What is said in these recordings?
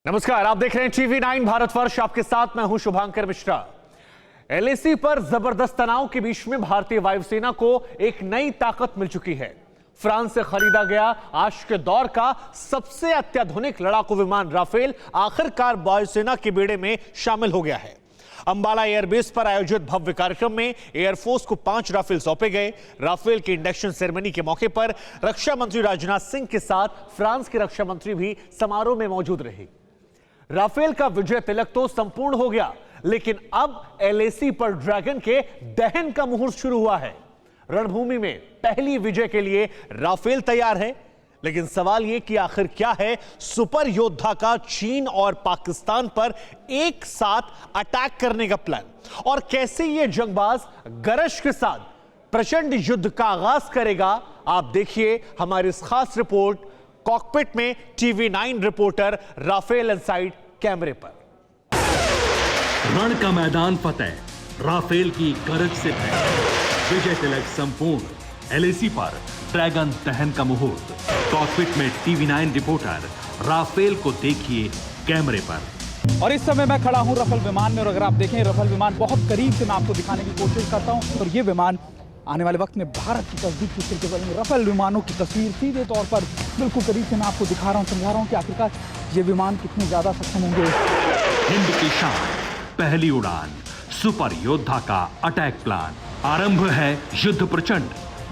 नमस्कार, आप देख रहे हैं टीवी 9 भारतवर्ष। आपके साथ मैं हूं शुभांकर मिश्रा। एलएसी पर जबरदस्त तनाव के बीच में भारतीय वायुसेना को एक नई ताकत मिल चुकी है। फ्रांस से खरीदा गया आज के दौर का सबसे अत्याधुनिक लड़ाकू विमान राफेल आखिरकार वायुसेना के बेड़े में शामिल हो गया है। अंबाला एयरबेस पर आयोजित भव्य कार्यक्रम में एयरफोर्स को 5 राफेल सौंपे गए। राफेल के इंडक्शन सेरेमनी के मौके पर रक्षा मंत्री राजनाथ सिंह के साथ फ्रांस के रक्षा मंत्री भी समारोह में मौजूद रहे। राफेल का विजय तिलक तो संपूर्ण हो गया, लेकिन अब एलएसी पर ड्रैगन के दहन का मुहूर्त शुरू हुआ है। रणभूमि में पहली विजय के लिए राफेल तैयार है, लेकिन सवाल यह कि आखिर क्या है सुपर योद्धा का चीन और पाकिस्तान पर एक साथ अटैक करने का प्लान, और कैसे यह जंगबाज गरज के साथ प्रचंड युद्ध का आगाज करेगा। आप देखिए हमारी इस खास रिपोर्ट कॉकपिट में टीवी 9 रिपोर्टर राफेल इनसाइड कैमरे पर। रण का मैदान फतेह, राफेल की गरज से तय, विजय तिलक संपूर्ण, एलएसी पर ड्रैगन दहन का मुहूर्त। कॉकपिट में टीवी 9 रिपोर्टर राफेल को देखिए कैमरे पर। और इस समय मैं खड़ा हूं रफेल विमान में, और अगर आप देखें रफेल विमान बहुत करीब से मैं आपको दिखाने की कोशिश करता हूं। और ये विमान आने वाले वक्त में भारत की तस्दीक की सिलसिले में रफेल विमानों की तस्वीर सीधे तौर पर बिल्कुल करीब से मैं आपको दिखा रहा हूं, समझा रहा हूं कि आखिरकार ये विमान कितने ज्यादा सक्षम होंगे। हिंद की शान, पहली उड़ान, सुपर योद्धा का अटैक प्लान। आरंभ है युद्ध प्रचंड,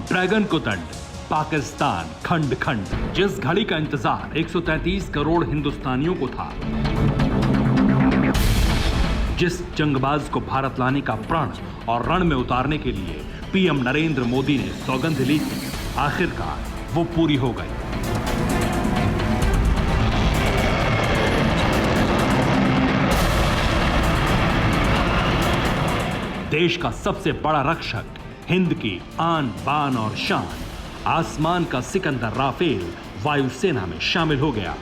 ड्रैगन को दंड, पाकिस्तान खंड खंड। जिस घड़ी का इंतजार 133 करोड़ हिंदुस्तानियों को था, जिस जंगबाज को भारत लाने का प्रण और रण में उतारने के लिए पीएम नरेंद्र मोदी ने सौगंध ली थी, आखिरकार वो पूरी हो गई। देश का सबसे बड़ा रक्षक, हिंद की आन बान और शान, आसमान का सिकंदर राफेल वायुसेना में शामिल हो गया।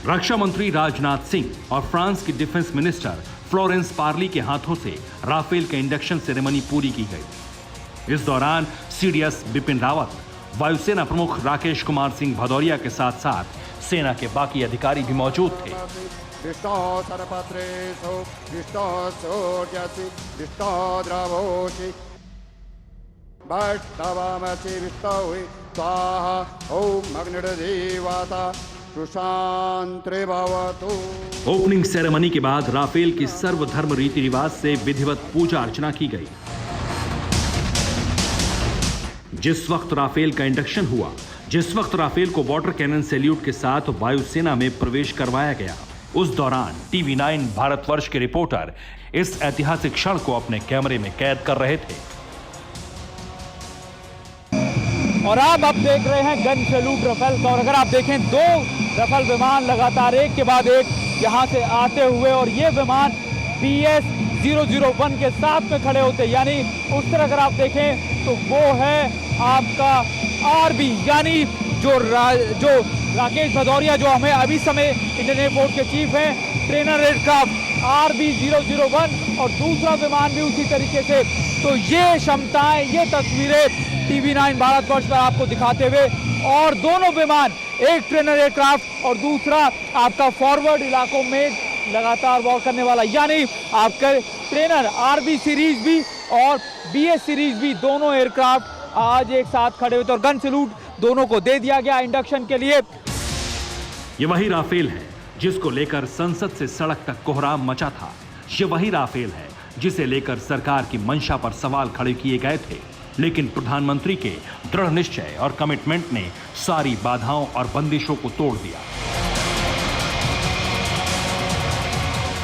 रक्षा मंत्री राजनाथ सिंह और फ्रांस की डिफेंस मिनिस्टर फ्लोरेंस पार्ली के हाथों से राफेल के इंडक्शन सेरेमनी पूरी की गई। इस दौरान सीडीएस बिपिन रावत, वायुसेना प्रमुख राकेश कुमार सिंह भदौरिया के साथ साथ सेना के बाकी अधिकारी भी मौजूद थे। ओपनिंग सेरेमनी के बाद राफेल की सर्वधर्म रीति रिवाज से विधिवत पूजा अर्चना की गई। जिस वक्त राफेल का इंडक्शन हुआ, जिस वक्त राफेल को वाटर कैनन सैल्यूट के साथ वायुसेना में प्रवेश करवाया गया, उस दौरान टीवी 9 भारतवर्ष के रिपोर्टर इस ऐतिहासिक क्षण को अपने कैमरे में कैद कर रहे थे। और आप अब देख रहे हैं गन सैल्यूट रफेल का। और अगर आप देखें 2 रफेल विमान लगातार एक के बाद एक यहां से आते हुए, और ये विमान BS-001 के साथ में खड़े होते, यानी उस तरह अगर आप देखें तो वो है आपका RB, यानी जो राकेश भदौरिया जो हमें अभी समय इंडियन एयरफोर्स के चीफ हैं, ट्रेनर एयरक्राफ्ट RB-001, और दूसरा विमान भी उसी तरीके से। तो ये क्षमताएं, ये तस्वीरें टीवी 9 भारतवर्ष पर आपको दिखाते हुए, और दोनों विमान, एक ट्रेनर एयरक्राफ्ट और दूसरा आपका फॉरवर्ड इलाकों में लगातार वॉर करने वाला, यानी आपके ट्रेनर RB सीरीज भी और BS सीरीज भी, दोनों एयरक्राफ्ट आज एक साथ खड़े हुए थे, और गन सैल्यूट दोनों को दे दिया गया इंडक्शन के लिए। ये वही राफेल है जिसको लेकर संसद से सड़क तक कोहराम मचा था। ये वही राफेल है जिसे लेकर सरकार की मंशा पर सवाल खड़े किए गए थे, लेकिन प्रधानमंत्री के दृढ़ निश्चय और कमिटमेंट ने सारी बाधाओं और बंदिशों को तोड़ दिया।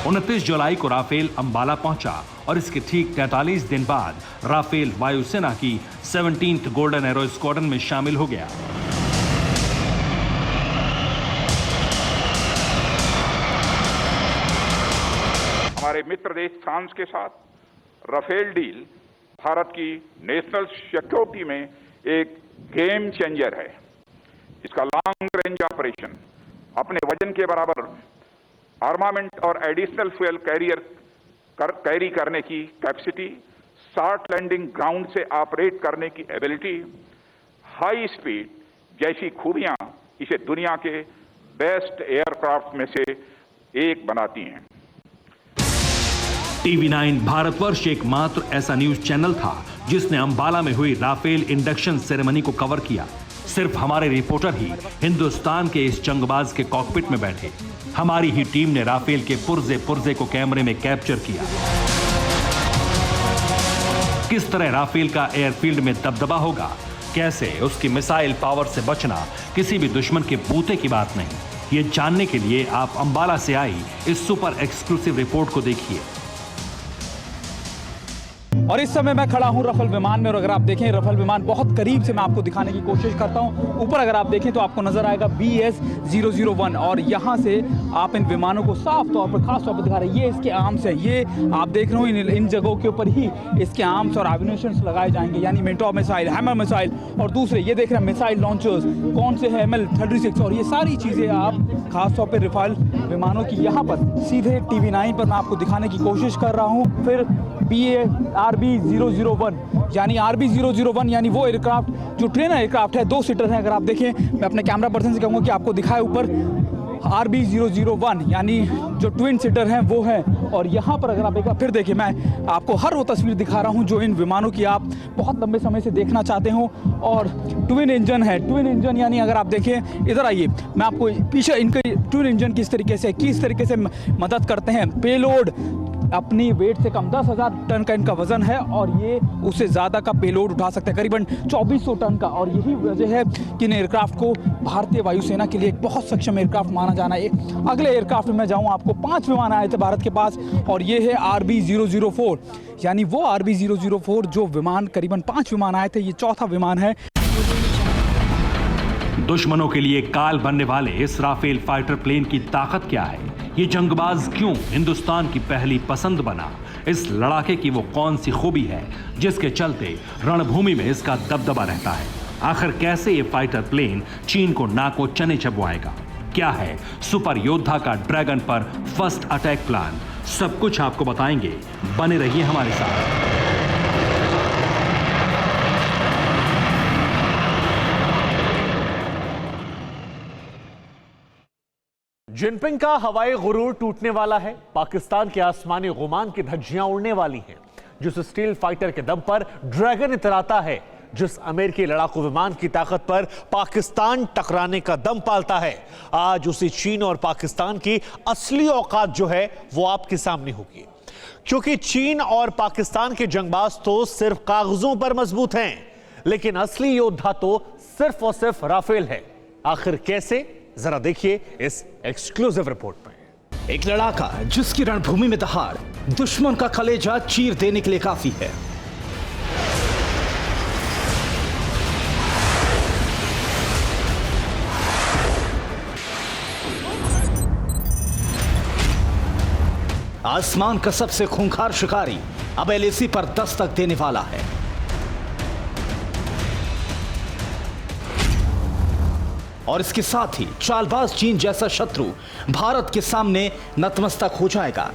29 जुलाई को राफेल अंबाला पहुंचा, और इसके ठीक 43 दिन बाद राफेल वायुसेना की 17th गोल्डन एरो स्क्वाड्रन में शामिल हो गया। हमारे मित्र देश फ्रांस के साथ राफेल डील भारत की नेशनल सिक्योरिटी में एक गेम चेंजर है। इसका लॉन्ग रेंज ऑपरेशन, अपने वजन के बराबर आर्मामेंट और एडिशनल फ्यूल कैरी करने की कैपेसिटी, सॉफ्ट लैंडिंग ग्राउंड से ऑपरेट करने की एबिलिटी, हाई स्पीड जैसी खूबियां इसे दुनिया के बेस्ट एयरक्राफ्ट में से एक बनाती हैं। TV9 भारतवर्ष एकमात्र ऐसा न्यूज चैनल था जिसने अंबाला में हुई राफेल इंडक्शन सेरेमनी को कवर किया। सिर्फ हमारे रिपोर्टर ही हिंदुस्तान के इस जंगबाज के कॉकपिट में बैठे। हमारी ही टीम ने राफेल के पुर्जे पुर्जे को कैमरे में कैप्चर किया। किस तरह राफेल का एयरफील्ड में दबदबा होगा, कैसे उसकी मिसाइल पावर से बचना किसी भी दुश्मन के बूते की बात नहीं। ये जानने के लिए आप अंबाला से आई इस सुपर एक्सक्लूसिव रिपोर्ट को देखिए। और इस समय मैं खड़ा हूं रफेल विमान में, और अगर आप देखें रफेल विमान बहुत करीब से मैं आपको दिखाने की कोशिश करता हूं। ऊपर अगर आप देखें तो आपको नजर आएगा BS-001, और यहां से आप इन विमानों को साफ तौर पर, खास तौर पर दिखा रहे हैं। ये इसके आर्म्स हैं, ये आप देख रहे हो इन जगहों के ऊपर ही इसके आर्म्स और एम्यूनिशंस लगाए जाएंगे, यानी मिंटो मिसाइल, हैमर मिसाइल, और दूसरे ये देख रहे हैं मिसाइल लॉन्चर्स कौन से है, ML-36, और ये सारी चीज़ें आप खास तौर पर रफेल विमानों की यहाँ पर सीधे TV9 पर मैं आपको दिखाने की कोशिश कर रहा हूँ। फिर RB-001 यानी RB-001 यानी वो एयरक्राफ्ट जो ट्रेनर एयरक्राफ्ट है, 2 सीटर है। अगर आप देखें, मैं अपने कैमरा पर्सन से कहूँगा कि आपको दिखाए ऊपर RB-001 यानी जो ट्विन सीटर हैं वो हैं। और यहाँ पर अगर आप एक बार फिर देखिए, मैं आपको हर वो तस्वीर दिखा रहा हूँ जो इन विमानों की आप बहुत लंबे समय से देखना चाहते हो। और ट्विन इंजन है, ट्विन इंजन यानी अगर आप देखें, इधर आइए, मैं आपको पीछे इनके ट्विन इंजन किस तरीके से मदद करते हैं। पेलोड अपनी वेट से कम 10,000 टन का इनका वजन है, और ये उससे ज़्यादा का पेलोड उठा सकते हैं, करीबन 2400 टन का। और यही वजह है कि इन एयरक्राफ्ट को भारतीय वायुसेना के लिए एक बहुत सक्षम एयरक्राफ्ट माना जाना है। अगले एयरक्राफ्ट में मैं जाऊँ, आपको 5 विमान आए थे भारत के पास, और ये है RB-004 यानी वो RB-004 जो विमान, करीबन 5 विमान आए थे, ये चौथा विमान है। दुश्मनों के लिए काल बनने वाले इस राफेल फाइटर प्लेन की ताकत क्या है? ये जंगबाज क्यों हिंदुस्तान की पहली पसंद बना? इस लड़ाके की वो कौन सी खूबी है जिसके चलते रणभूमि में इसका दबदबा रहता है? आखिर कैसे ये फाइटर प्लेन चीन को नाको चने चबवाएगा? क्या है सुपर योद्धा का ड्रैगन पर फर्स्ट अटैक प्लान? सब कुछ आपको बताएंगे, बने रहिए हमारे साथ। जिनपिंग का हवाई गुरूर टूटने वाला है। पाकिस्तान के आसमानी गुमान की धज्जियां उड़ने वाली हैं। जिस स्टील फाइटर के दम पर ड्रैगन इतराता है, जिस अमेरिकी लड़ाकू विमान की ताकत पर पाकिस्तान टकराने का दम पालता है, आज उसी चीन और पाकिस्तान की असली औकात जो है वो आपके सामने होगी। क्योंकि चीन और पाकिस्तान के जंगबाज तो सिर्फ कागजों पर मजबूत हैं, लेकिन असली योद्धा तो सिर्फ और सिर्फ राफेल है। आखिर कैसे, जरा देखिए इस एक्सक्लूसिव रिपोर्ट में। एक लड़ाका जिसकी रणभूमि में दहाड़ दुश्मन का कलेजा चीर देने के लिए काफी है। आसमान का सबसे खूंखार शिकारी अब LAC पर दस्तक देने वाला है। और इसके साथ ही चालबाज चीन जैसा शत्रु भारत के सामने नतमस्तक हो जाएगा,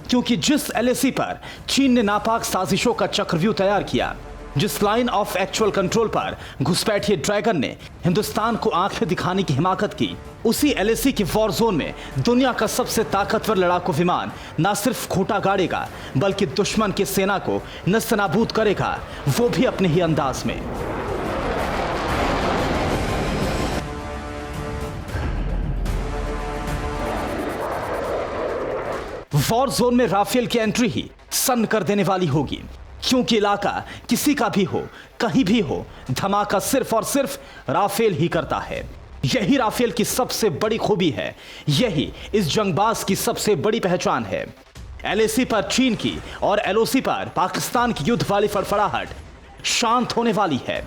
क्योंकि जिस LAC पर चीन ने नापाक साजिशों का चक्रव्यूह तैयार किया, जिस लाइन ऑफ एक्चुअल कंट्रोल पर घुसपैठिए ड्रैगन ने हिंदुस्तान को आंखें दिखाने की हिमाकत की, उसी LAC के वॉर जोन में दुनिया का सबसे ताकतवर लड़ाकू विमान न सिर्फ खोटा गाड़ेगा, बल्कि दुश्मन की सेना को नस्तनाबूद करेगा, वो भी अपने ही अंदाज में। वॉर जोन में राफेल की एंट्री ही सन्न कर देने वाली होगी, क्योंकि इलाका किसी का भी हो, कहीं भी हो, धमाका सिर्फ और सिर्फ राफेल ही करता है। यही राफेल की सबसे बड़ी खूबी है, यही इस जंगबाज की सबसे बड़ी पहचान है। LAC पर चीन की और LOC पर पाकिस्तान की युद्ध वाली फड़फड़ाहट शांत होने वाली है।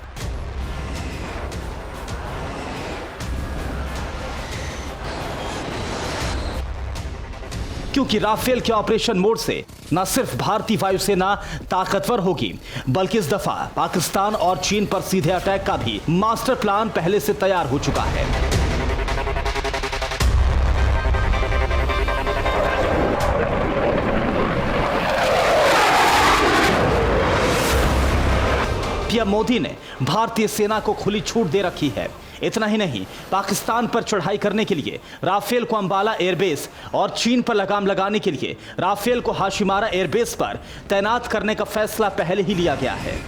क्योंकि राफेल के ऑपरेशन मोड से न सिर्फ भारतीय वायुसेना ताकतवर होगी, बल्कि इस दफा पाकिस्तान और चीन पर सीधे अटैक का भी मास्टर प्लान पहले से तैयार हो चुका है। पीएम मोदी ने भारतीय सेना को खुली छूट दे रखी है। इतना ही नहीं, पाकिस्तान पर चढ़ाई करने के लिए राफेल को अंबाला एयरबेस और चीन पर लगाम लगाने के लिए राफेल को हाशिमारा एयरबेस पर तैनात करने का फैसला पहले ही लिया गया है।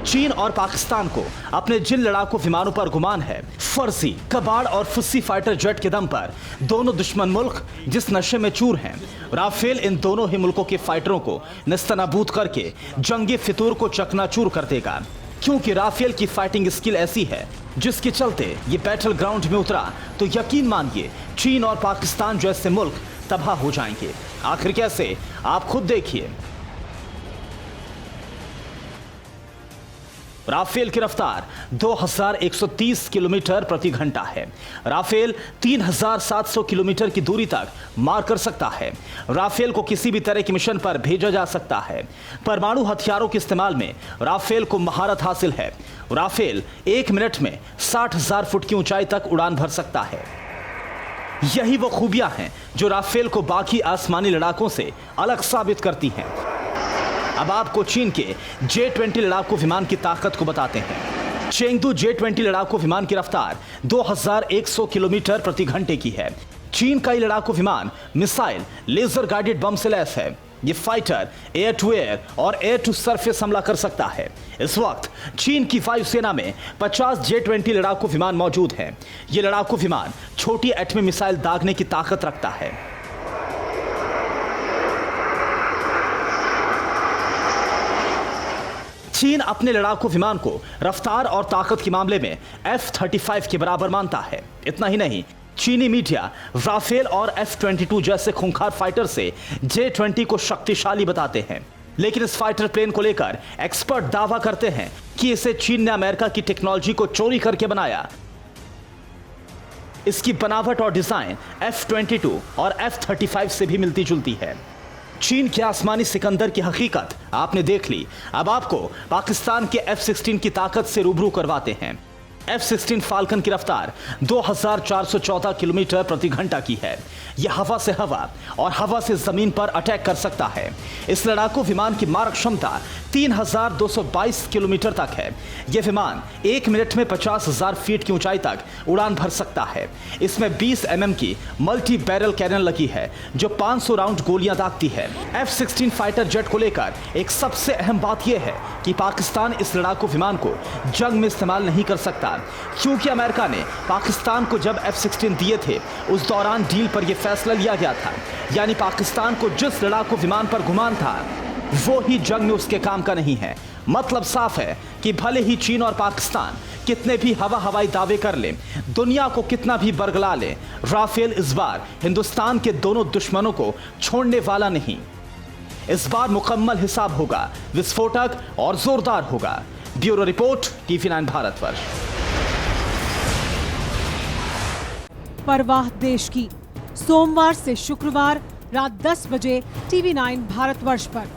चीन और पाकिस्तान को अपने जिन लड़ाकू विमानों पर गुमान है, फर्जी, कबाड़ और फुस्सी फाइटर जेट के दम पर दोनों दुश्मन मुल्क जिस नशे में चूर हैं, राफेल इन दोनों ही मुल्कों के फाइटरों को निस्तनाबूद करके जंगी फितूर को चकनाचूर कर देगा। क्योंकि राफेल की फाइटिंग स्किल ऐसी है जिसके चलते ये बैटल ग्राउंड में उतरा तो यकीन मानिए चीन और पाकिस्तान जैसे मुल्क तबाह हो जाएंगे। आखिर कैसे, आप खुद देखिए। राफेल की रफ्तार 2130 किलोमीटर प्रति घंटा है। राफेल 3700 किलोमीटर की दूरी तक मार कर सकता है। राफेल को किसी भी तरह के मिशन पर भेजा जा सकता है। परमाणु हथियारों के इस्तेमाल में राफेल को महारत हासिल है। राफेल 1 मिनट में 60,000 फुट की ऊंचाई तक उड़ान भर सकता है। यही वो खूबियां हैं जो राफेल को बाकी आसमानी लड़ाकों से अलग साबित करती हैं। अब आपको चीन के J-20 लड़ाकू विमान की ताकत को बताते हैं। चेंगडू J-20 लड़ाकू विमान की रफ्तार 2100 किलोमीटर प्रति घंटे की है। चीन का ये लड़ाकू विमान मिसाइल, लेजर गाइडेड बम से लैस है। ये फाइटर एयर टू एयर और एयर टू सरफेस हमला कर सकता है। इस वक्त चीन की वायुसेना में 50 J-20 लड़ाकू विमान मौजूद हैं। ये लड़ाकू विमान छोटी एटमी मिसाइल दागने की ताकत रखता है। चीन अपने लड़ाकू विमान को रफ्तार और ताकत के मामले में F-35 के बराबर मानता है। इतना ही नहीं, चीनी मीडिया राफेल और F-22 जैसे खूंखार फाइटर से J-20 को शक्तिशाली बताते हैं। लेकिन इस फाइटर प्लेन को लेकर एक्सपर्ट दावा करते हैं कि इसे चीन ने अमेरिका की टेक्नोलॉजी को चोरी करके बनाया। इसकी बनावट और डिजाइन F-22 और F-35 से भी मिलती जुलती है। चीन के आसमानी सिकंदर की हकीकत आपने देख ली। अब आपको पाकिस्तान के F-16 की ताकत से रूबरू करवाते हैं। F-16 फाल्कन की रफ्तार 2414 किलोमीटर प्रति घंटा की है। यह हवा से हवा और हवा से जमीन पर अटैक कर सकता है। इस लड़ाकू विमान की मारक क्षमता 3222 किलोमीटर तक है। यह विमान 1 मिनट में 50,000 फीट की ऊंचाई तक उड़ान भर सकता है। इसमें 20 mm की मल्टी बैरल कैनन लगी है जो 500 राउंड गोलियां दागती है। F-16 फाइटर जेट को लेकर एक सबसे अहम बात यह है कि पाकिस्तान इस लड़ाकू विमान को जंग में इस्तेमाल नहीं कर सकता, क्योंकि अमेरिका ने पाकिस्तान को जब F-16 दिए थे उस दौरान डील पर यह फैसला लिया गया था। यानी पाकिस्तान को जिस लड़ाकू विमान पर गुमान था वो ही जंग में उसके काम का नहीं है। मतलब साफ है कि भले ही चीन और पाकिस्तान कितने भी हवाई दावे कर ले, दुनिया को कितना भी बरगला ले, राफेल इस बार हिंदुस्तान के दोनों दुश्मनों को छोड़ने वाला नहीं। इस बार मुकम्मल हिसाब होगा, विस्फोटक और जोरदार होगा। Bureau report, TV9 Bharatvarsh. परवाह देश की, सोमवार से शुक्रवार रात 10 बजे TV9 भारतवर्ष पर।